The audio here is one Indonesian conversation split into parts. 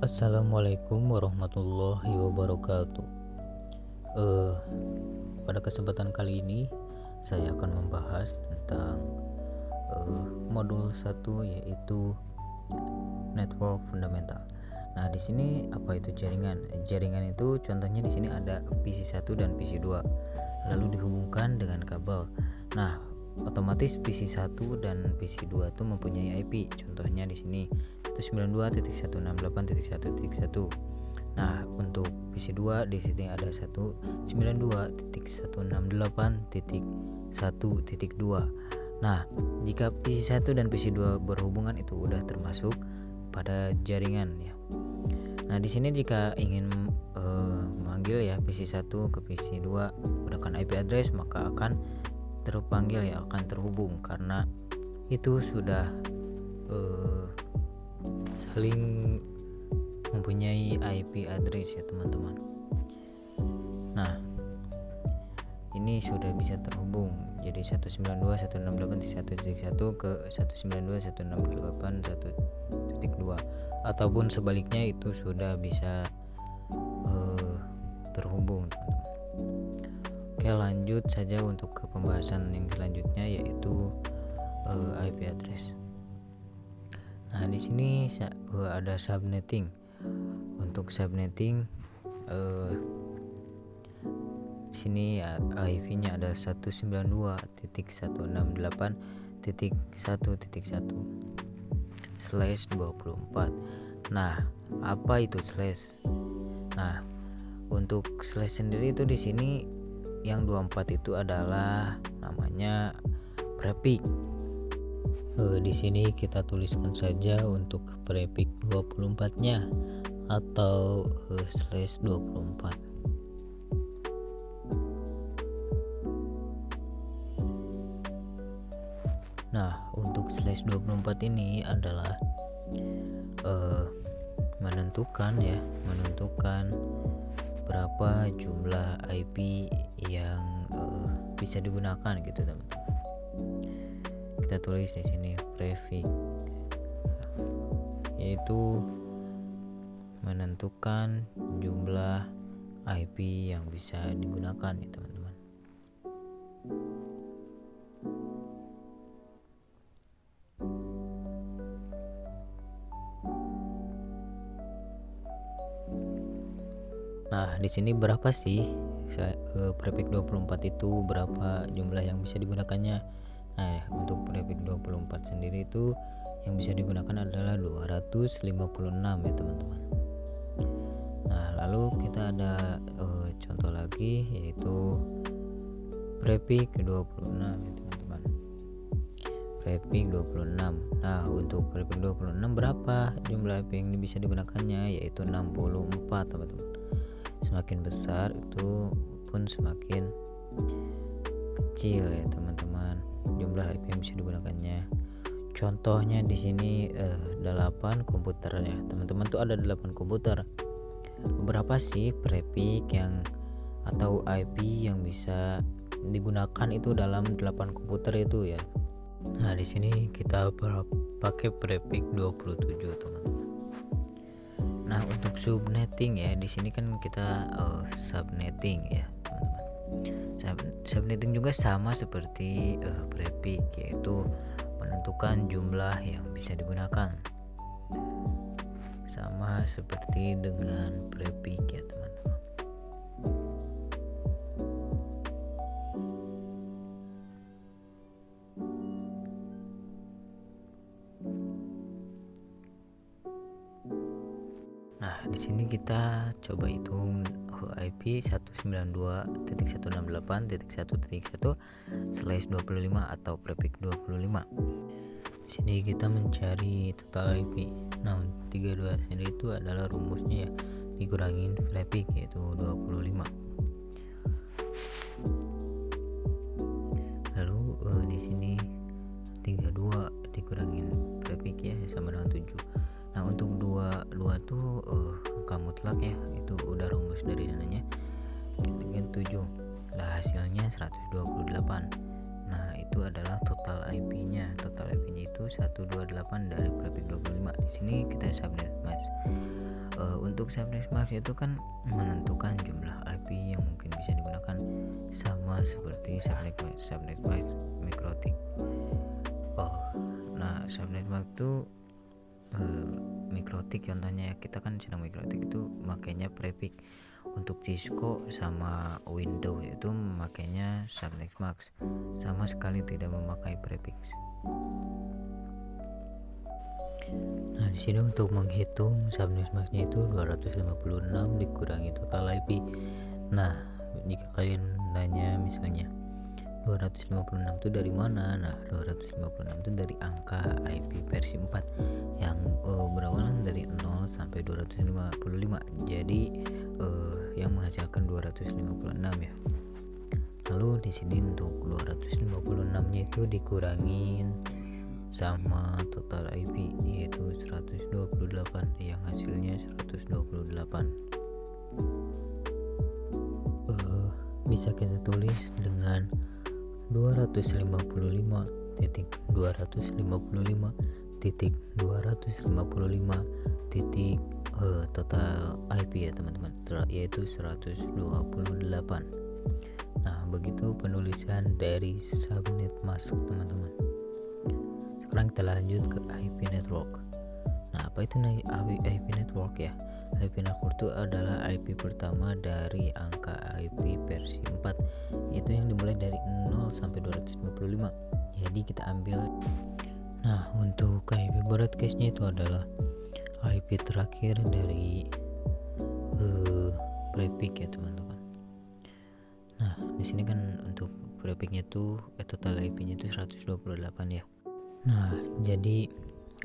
Assalamualaikum warahmatullahi wabarakatuh. Eh, Pada kesempatan kali ini saya akan membahas tentang modul 1 yaitu network fundamental. Nah, di sini apa itu jaringan? Jaringan itu contohnya di sini ada PC1 dan PC2 lalu dihubungkan dengan kabel. Nah, otomatis PC1 dan PC2 itu mempunyai IP. Contohnya di sini 192.168.1.1. Nah, untuk PC2 di sini ada 192.168.1.2. Nah, jika PC1 dan PC2 berhubungan itu udah termasuk pada jaringan ya. Nah, di sini jika ingin memanggil ya PC1 ke PC2 menggunakan IP address, maka akan terpanggil ya, akan terhubung karena itu sudah saling mempunyai IP address ya teman-teman. Nah, ini sudah bisa terhubung jadi 192.168.1.1 ke 192.168.1.2 ataupun sebaliknya itu sudah bisa terhubung teman-teman. Oke, lanjut saja untuk ke pembahasan yang selanjutnya yaitu IP address. Nah, di sini ada subnetting. Untuk subnetting di sini IP-nya ada 192.168.1.1/24. Nah, apa itu slash? Nah, untuk slash sendiri itu di sini yang 24 itu adalah namanya prefix. Di sini kita tuliskan saja untuk prefix 24-nya atau /24. Nah, untuk /24 ini adalah menentukan berapa jumlah IP yang bisa digunakan gitu teman-teman. Kita tulis di sini prefix, yaitu menentukan jumlah IP yang bisa digunakan ya teman-teman. Nah, di sini berapa sih prefix 24 itu, berapa jumlah yang bisa digunakannya? Nah, untuk prefix 24 sendiri itu yang bisa digunakan adalah 256 ya teman-teman. Nah, lalu kita ada contoh lagi yaitu prefix 26 ya teman-teman. Prefix 26. Nah, untuk prefix 26 berapa jumlah IP yang bisa digunakannya? Yaitu 64 teman-teman. Semakin besar itu pun semakin kecil ya teman-teman jumlah IP yang bisa digunakannya. Contohnya di sini 8 komputer ya teman-teman, tuh ada 8 komputer. Berapa sih prefix yang atau IP yang bisa digunakan itu dalam 8 komputer itu ya. Nah, di sini kita pakai prefix 27 teman-teman. Nah, untuk subnetting ya, di sini kan kita subnetting ya teman-teman. Subnetting juga sama seperti prefix, yaitu menentukan jumlah yang bisa digunakan. Sama seperti dengan prefix ya teman-teman. Nah, di sini kita coba hitung IP 192.168.1.1/25 atau prefix 25. Di sini kita mencari total IP. Nah, 32 sendiri itu adalah rumusnya ya, dikurangin prefix yaitu 25. Lalu di sini 32 dikurangin prefix ya sama dengan 7. Nah, untuk 22 tuh angka mutlak ya, itu udah rumus dari sananya dengan 7. Nah, hasilnya 128. Nah, itu adalah total IP-nya. Total IP-nya itu 128 dari prefix 25. Di sini kita subnet Mas. Untuk subnet mask itu kan menentukan jumlah IP yang mungkin bisa digunakan, sama seperti subnet mask mikrotik. Nah subnet mask itu mikrotik contohnya ya, kita kan sedang mikrotik itu makanya prefix. Untuk Cisco sama Windows itu makanya subnet mask, sama sekali tidak memakai prefix. Nah di sini untuk menghitung subnet masknya itu 256 dikurangi total IP. Nah jika kalian nanya misalnya 256 itu dari mana? Nah 256 itu dari angka IP versi 4 yang berawalan dari 0 sampai 255. Jadi yang menghasilkan 256 ya. Lalu di sini untuk 256-nya itu dikurangin sama total IP yaitu 128 yang hasilnya 128. Bisa kita tulis dengan 255.255.255 titik total IP ya teman-teman, yaitu 128. Nah begitu penulisan dari subnet mask teman-teman. Sekarang kita lanjut ke IP network. Nah apa itu IP network ya? IP network itu adalah IP pertama dari angka IP versi 4, itu yang dimulai dari 0 sampai 255. Jadi kita ambil. Nah untuk IP broadcastnya itu adalah IP terakhir dari prefix ya teman-teman. Nah di sini kan untuk prefixnya tuh total IP-nya itu 128 ya. Nah jadi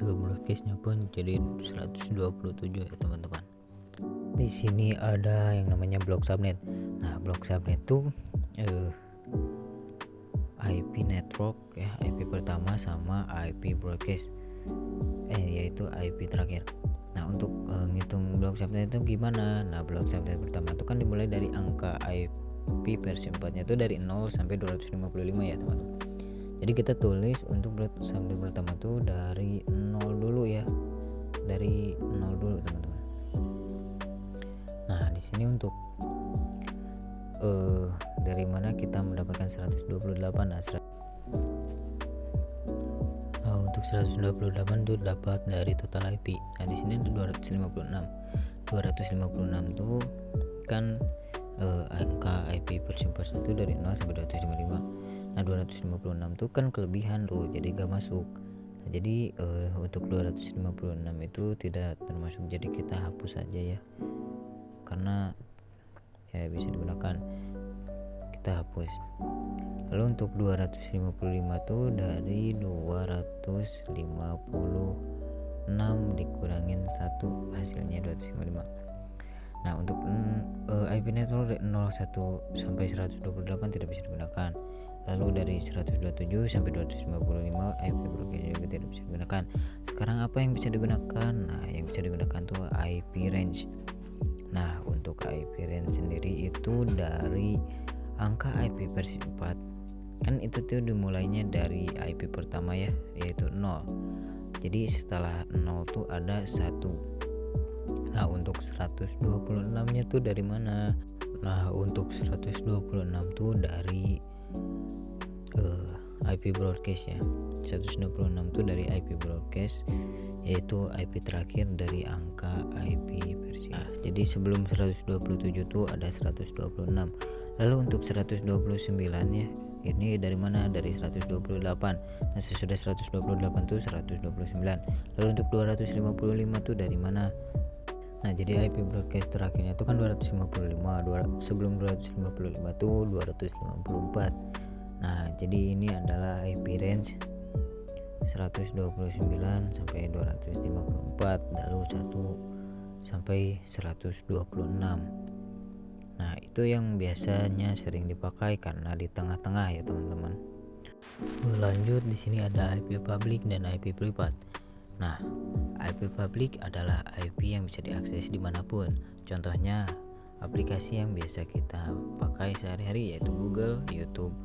broadcastnya pun jadi 127 ya teman-teman. Di sini ada yang namanya block subnet. Nah block subnet itu IP network ya, IP pertama sama IP broadcast yaitu IP terakhir. Nah untuk ngitung block subnet itu gimana? Nah block subnet pertama itu kan dimulai dari angka IP versi 4-nya itu dari 0 sampai 255 ya teman-teman. Jadi kita tulis untuk block subnet pertama itu dari 0 dulu ya, dari 0 dulu teman-teman. Nah di sini untuk dari mana kita mendapatkan 128? Nah, untuk 128 itu dapat dari total IP. Nah di sini ada 256 itu kan angka IP versi 1 dari 0 sampai 255. Nah 256 itu kan kelebihan tuh, jadi gak masuk. Nah, jadi untuk 256 itu tidak termasuk, jadi kita hapus saja ya, karena ya bisa digunakan, kita hapus. Lalu untuk 255 tuh dari 256 dikurangin 1 hasilnya 255. Nah untuk IP network 01 sampai 128 tidak bisa digunakan. Lalu dari 127 sampai 255 IP broadcast juga tidak bisa digunakan. Sekarang apa yang bisa digunakan? Nah yang bisa digunakan tuh IP range. Nah untuk IP range sendiri itu dari angka IP versi 4 kan itu tuh dimulainya dari IP pertama ya, yaitu 0. Jadi setelah 0 tuh ada 1. Nah untuk 126 nya tuh dari mana? Nah untuk 126 tuh dari IP broadcast ya. 126 tuh dari IP broadcast, yaitu IP terakhir dari angka IP versi. Nah, jadi sebelum 127 tuh ada 126. Lalu untuk 129 ya, ini dari mana? Dari 128. Nah sesudah 128 tuh 129. Lalu untuk 255 tuh dari mana? Nah jadi IP broadcast terakhirnya tuh kan 255. Sebelum 255 tuh 254. Nah jadi ini adalah IP range 129 sampai 254, lalu 1 sampai 126. Nah itu yang biasanya sering dipakai karena di tengah-tengah ya teman-teman. Lanjut di sini ada IP public dan IP privat. Nah IP public adalah IP yang bisa diakses dimanapun. Contohnya aplikasi yang biasa kita pakai sehari-hari yaitu Google, YouTube,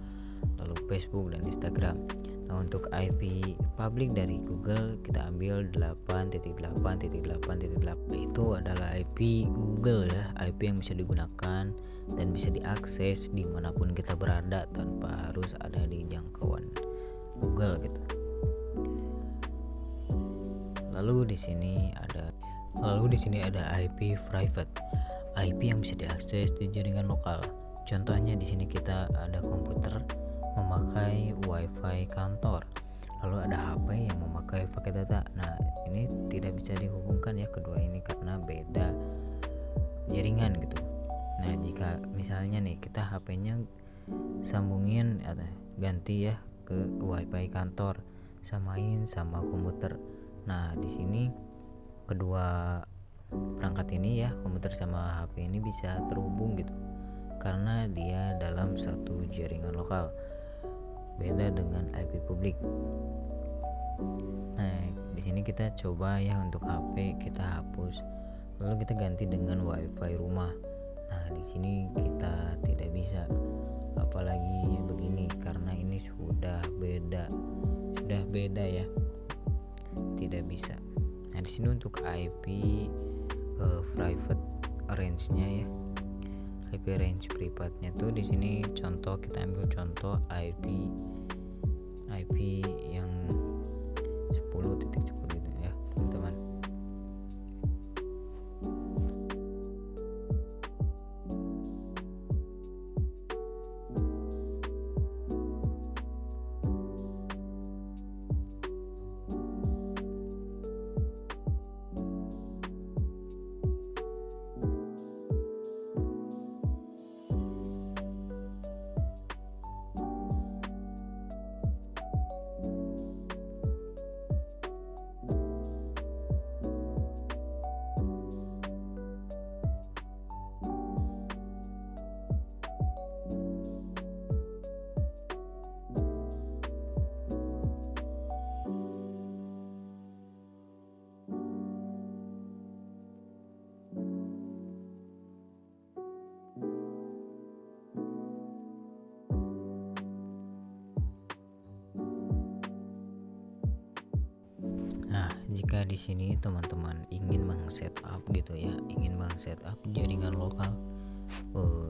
lalu Facebook dan Instagram. Nah, untuk IP public dari Google kita ambil 8.8.8.8. Itu adalah IP Google ya, IP yang bisa digunakan dan bisa diakses dimanapun kita berada tanpa harus ada di jangkauan Google gitu. Lalu di sini ada IP private, IP yang bisa diakses di jaringan lokal. Contohnya di sini kita ada komputer memakai WiFi kantor, lalu ada HP yang memakai paket data. Nah, ini tidak bisa dihubungkan ya kedua ini karena beda jaringan gitu. Nah, jika misalnya nih kita HP-nya sambungin atau ganti ya ke WiFi kantor, samain sama komputer. Nah, di sini kedua perangkat ini ya, komputer sama HP ini bisa terhubung gitu karena dia dalam satu jaringan lokal, beda dengan IP publik. Nah, di sini kita coba ya untuk HP kita hapus, lalu kita ganti dengan WiFi rumah. Nah, di sini kita tidak bisa, apalagi begini karena ini sudah beda ya, tidak bisa. Nah, di sini untuk IP private range-nya ya, IP range privatnya tuh di sini contoh, kita ambil contoh IP yang 10.10 gitu ya teman-teman. Nah, jika di sini teman-teman ingin meng-setup gitu ya, jaringan lokal,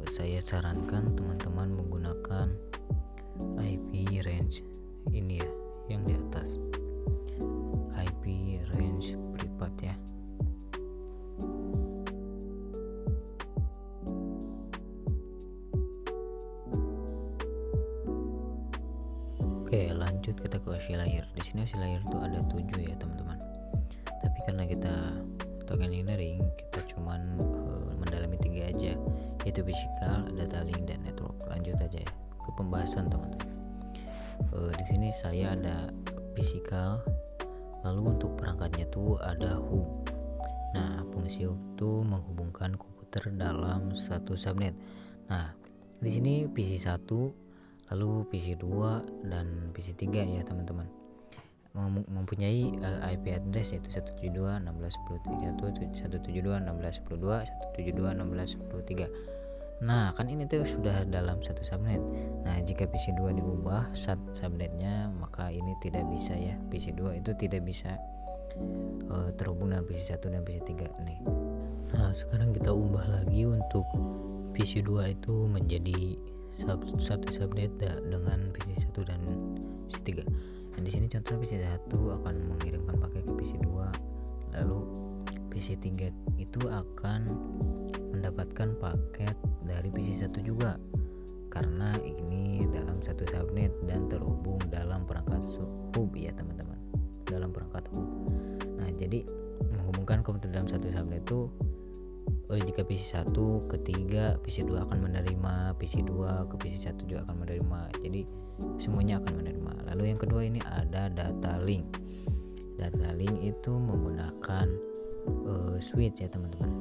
saya sarankan teman-teman menggunakan IP range ini ya, yang di atas, IP range privat ya. Oke, lanjut kita ke OSI layer. Di sini OSI layer itu ada 7 ya teman-teman. Tapi karena kita token engineering, kita cuman mendalami 3 aja, yaitu physical, data link, dan network. Lanjut aja ya ke pembahasan teman-teman. Di sini saya ada physical, lalu untuk perangkatnya tuh ada hub. Nah, fungsi hub tuh menghubungkan komputer dalam satu subnet. Nah, di sini PC 1, lalu PC 2 dan PC 3 ya teman-teman, mempunyai IP address yaitu 172.16.172.16.172.172.16.103. Nah, kan ini tuh sudah dalam satu subnet. Nah, jika PC 2 diubah subnetnya, maka ini tidak bisa ya, PC 2 itu tidak bisa terhubung dengan PC 1 dan PC 3 nih. Nah, sekarang kita ubah lagi untuk PC 2 itu menjadi satu subnet dengan PC 1 dan PC 3. Dan di sini contohnya PC 1 akan mengirimkan paket ke PC 2, lalu PC 3 itu akan mendapatkan paket dari PC 1 juga, karena ini dalam satu subnet dan terhubung dalam perangkat hub ya teman-teman, dalam perangkat hub. Nah, jadi menghubungkan komputer dalam satu subnet itu, jika PC 1 ke 3, PC 2 akan menerima, PC 2 ke PC 1 juga akan menerima, jadi semuanya akan menerima. Lalu yang kedua ini ada data link. Data link itu menggunakan switch ya teman-teman,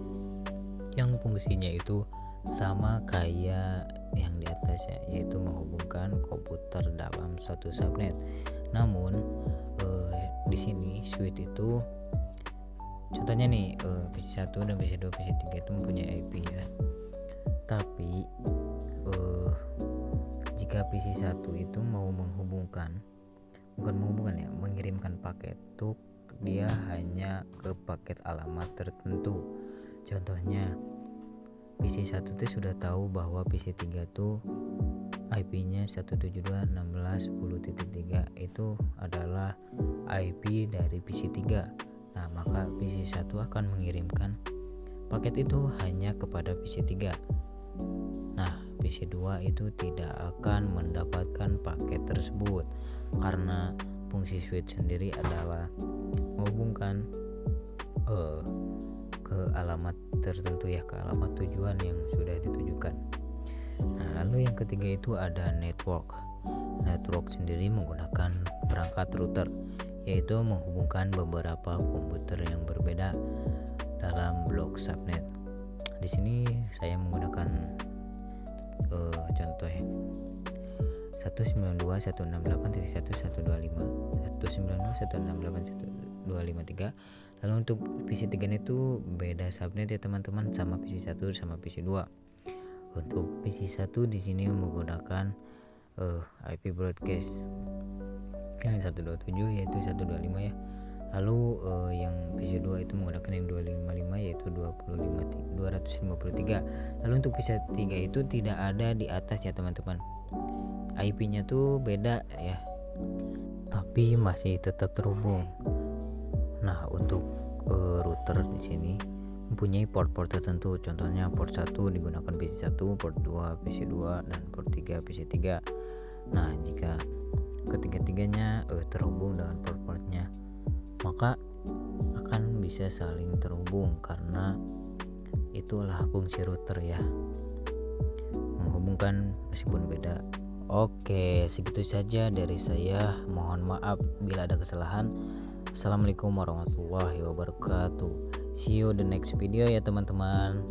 yang fungsinya itu sama kayak yang di atas ya, yaitu menghubungkan komputer dalam satu subnet. Namun di sini switch itu contohnya nih, PC 1 dan PC 2, PC 3 itu mempunyai IP ya. Tapi jika PC 1 itu mau menghubungkan bukan menghubungkan ya, mengirimkan paket tuh dia hanya ke paket alamat tertentu. Contohnya PC1 tuh sudah tahu bahwa PC3 tuh IP-nya 172.16.10.3 itu adalah IP dari PC3. Nah, maka PC1 akan mengirimkan paket itu hanya kepada PC3. Nah, PC2 itu tidak akan mendapatkan paket tersebut karena fungsi switch sendiri adalah menghubungkan ke alamat tertentu ya, ke alamat tujuan yang sudah ditujukan. Nah, lalu yang ketiga itu ada network. Network sendiri menggunakan perangkat router, yaitu menghubungkan beberapa komputer yang berbeda dalam blok subnet. Di sini saya menggunakan contoh ya, 192.168.1.125, 192.168.1.253. Lalu untuk PC3 itu beda subnet ya teman-teman, sama PC1 sama PC2. Untuk PC1 di sini menggunakan IP broadcast yang 127 yaitu 125 ya. Lalu yang PC2 itu menggunakan yang 255 yaitu 253. Lalu untuk PC3 itu tidak ada di atas ya teman-teman. IP-nya tuh beda ya, tapi masih tetap terhubung. Nah, untuk router di sini mempunyai port-port tertentu. Contohnya port 1 digunakan PC1, port 2 PC2, dan port 3 PC3. Nah, jika ketiga-tiganya terhubung dengan port-portnya, maka akan bisa saling terhubung karena itulah fungsi router ya, menghubungkan meskipun beda. Oke, segitu saja dari saya. Mohon maaf bila ada kesalahan. Assalamualaikum warahmatullahi wabarakatuh. See you the next video ya teman-teman.